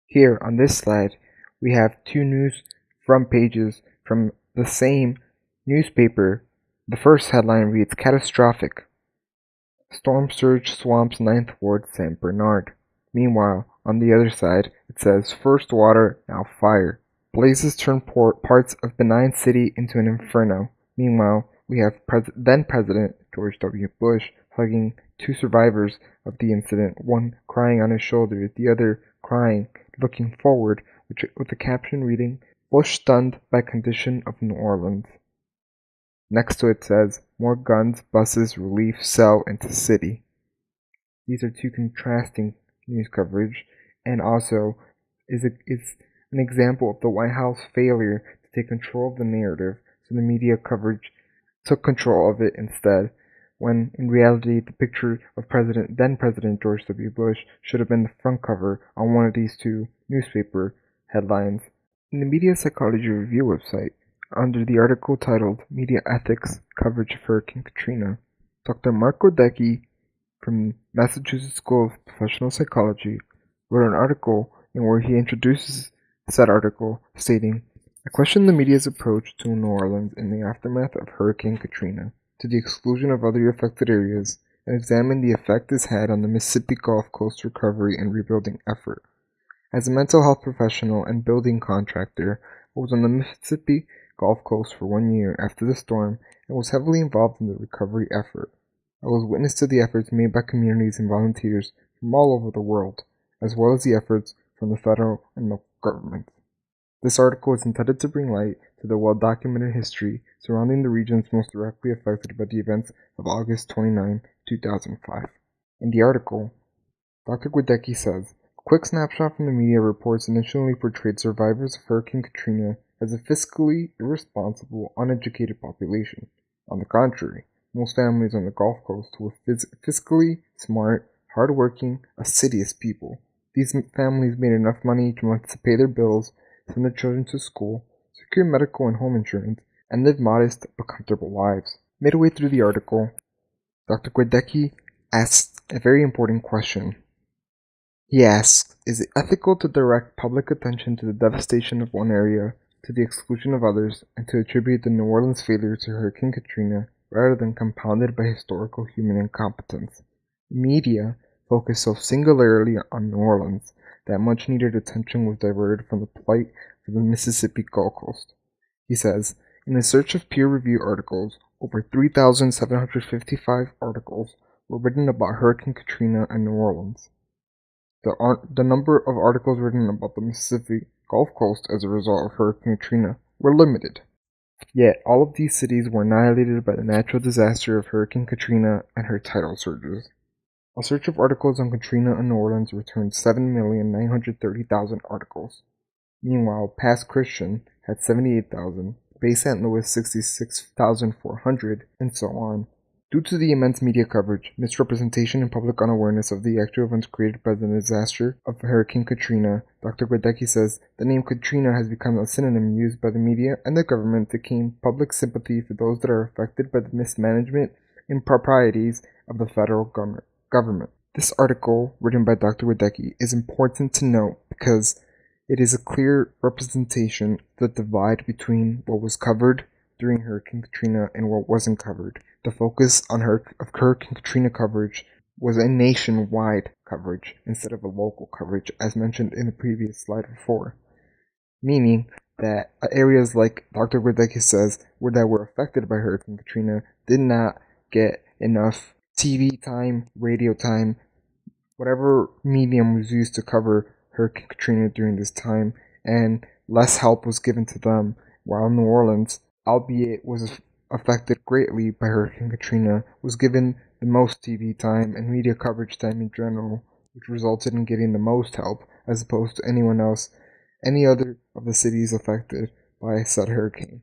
Here on this slide, we have two news front pages from the same newspaper. The first headline reads, "Catastrophic. Storm surge swamps Ninth Ward St. Bernard." Meanwhile, on the other side, it says, "First water, now fire. Blazes turn parts of benign city into an inferno." Meanwhile, we have then President George W. Bush hugging two survivors of the incident, one crying on his shoulder, the other crying, looking forward, with the caption reading, "Bush stunned by condition of New Orleans." Next to it says, "More guns, buses, relief sell into city." These are two contrasting news coverage, and also is an example of the White House failure to take control of the narrative, so the media coverage took control of it instead, when in reality the picture of then President George W. Bush should have been the front cover on one of these two newspaper headlines. In the Media Psychology Review website, under the article titled "Media Ethics Coverage of Hurricane Katrina," Dr. Mark Godecki from Massachusetts School of Professional Psychology wrote an article in where he introduces said article, stating, "I question the media's approach to New Orleans in the aftermath of Hurricane Katrina, to the exclusion of other affected areas, and examine the effect this had on the Mississippi Gulf Coast recovery and rebuilding effort. As a mental health professional and building contractor, I was on the Mississippi Gulf Coast for 1 year after the storm and was heavily involved in the recovery effort. I was witness to the efforts made by communities and volunteers from all over the world, as well as the efforts from the federal and local governments. This article is intended to bring light to the well-documented history surrounding the regions most directly affected by the events of August 29, 2005. In the article, Dr. Godecki says, "A quick snapshot from the media reports initially portrayed survivors of Hurricane Katrina as a fiscally irresponsible, uneducated population. On the contrary, most families on the Gulf Coast were fiscally smart, hardworking, assiduous people. These families made enough money each month to pay their bills, send their children to school, secure medical and home insurance, and live modest but comfortable lives." Midway through the article, Dr. Godecki asks a very important question. He asks, "Is it ethical to direct public attention to the devastation of one area, to the exclusion of others, and to attribute the New Orleans failure to Hurricane Katrina, rather than compounded by historical human incompetence? Media focus so singularly on New Orleans that much-needed attention was diverted from the plight of the Mississippi Gulf Coast." He says, "In a search of peer-reviewed articles, over 3,755 articles were written about Hurricane Katrina and New Orleans. The number of articles written about the Mississippi Gulf Coast as a result of Hurricane Katrina were limited. Yet all of these cities were annihilated by the natural disaster of Hurricane Katrina and her tidal surges. A search of articles on Katrina and New Orleans returned 7,930,000 articles. Meanwhile, Pass Christian had 78,000, Bay St. Louis 66,400, and so on. Due to the immense media coverage, misrepresentation, and public unawareness of the actual events created by the disaster of Hurricane Katrina, Dr. Godecki says the name Katrina has become a synonym used by the media and the government to gain public sympathy for those that are affected by the mismanagement and improprieties of the federal government. This article, written by Dr. Godecki, is important to note because it is a clear representation of the divide between what was covered during Hurricane Katrina and what wasn't covered. The focus on Hurricane Katrina coverage was a nationwide coverage instead of a local coverage, as mentioned in the previous slide before. Meaning that areas like Dr. Godecki says that were affected by Hurricane Katrina did not get enough TV time, radio time, whatever medium was used to cover Hurricane Katrina during this time, and less help was given to them, while New Orleans, albeit was affected greatly by Hurricane Katrina, was given the most TV time and media coverage time in general, which resulted in getting the most help as opposed to any other of the cities affected by said hurricane.